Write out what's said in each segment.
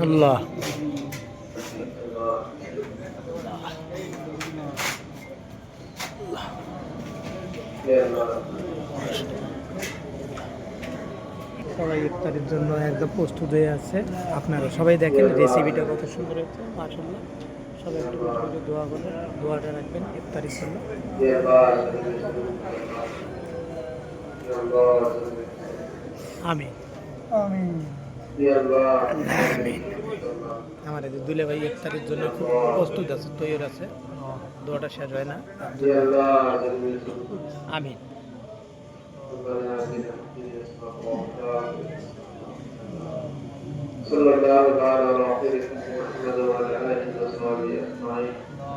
আল্লাহ সবাই ইফতারের জন্য একদম প্রস্তুত হয়ে আছে। আপনারা সবাই দেখেন রেসিপিটা কত সুন্দর হচ্ছে মাশাআল্লাহ। সবাই একটু করে দোয়া করবেন, দোয়াটা রাখবেন ইফতারির জন্য। আমিন আমিন আমিন। আমার এই দুলে ভাই ইফতারের জন্য খুব প্রস্তুত আছে, তৈরি আছে, দোয়াটা শেষ হয় না। আমিন। صلى الله تعالى على خيركم محمد وعلى اله وصحبه اجمعين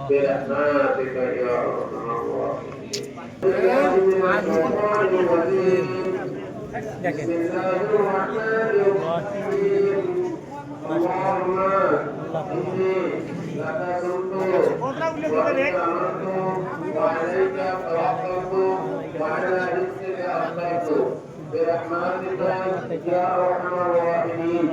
برحمتك يا ارحم الراحمين. بسم الله الرحمن الرحيم. اللهم اني لك صمت وبك امرت وعليك توكلت وعلى رزقك اقبلت برحمتك يا ارحم الراحمين.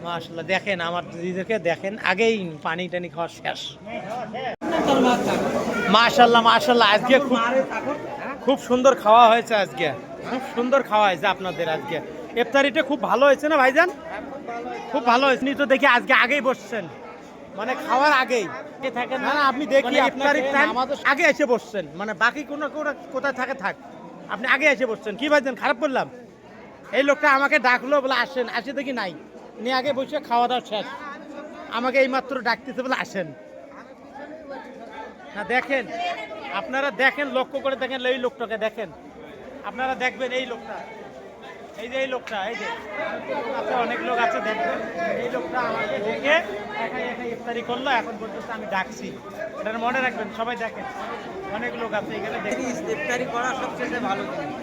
মাশাআল্লাহ দেখেন আমার দিদিদেরকে দেখেন, আগেই পানি টানি খাওয়া শেষ। মাশাআল্লাহ মাশাআল্লাহ আজকে খুব সুন্দর খাওয়া হয়েছে, আজকে খুব সুন্দর খাওয়া হয়েছে আপনাদের। আজকে ইফতারিটা খুব ভালো হয়েছে না ভাইজান? খুব ভালো হয়েছে। আপনি তো দেখি আজকে আগেই বসছেন, মানে খাওয়ার আগেই থাকেন না আপনি, দেখি ইফতারির টাইম আগে এসে বসছেন, মানে বাকি কোনো কোথায় থাকে থাক, আপনি আগে এসে বসছেন। কি ভাইজান খারাপ করলাম? এই লোকটা আমাকে ডাকলো বলে আসেন, আসে দেখি নাই, নিয়ে আগে বসে খাওয়া দাওয়া শেষ, আমাকে এইমাত্র ডাকতেছে বলে আসেন না। দেখেন আপনারা, দেখেন লক্ষ্য করে দেখেন, এই লোকটাকে দেখেন, আপনারা দেখবেন এই লোকটা, এই যে এই লোকটা, এই যে আছে অনেক লোক আছে, দেখবেন এই লোকটা আমাকে দেখে একাই একাই ইফতারি করলো, এখন পর্যন্ত আমি ডাকছি। এটা মনে রাখবেন সবাই, দেখেন অনেক লোক আছে এখানে, দেখি ইফতারি করা সবচেয়ে ভালো জিনিস।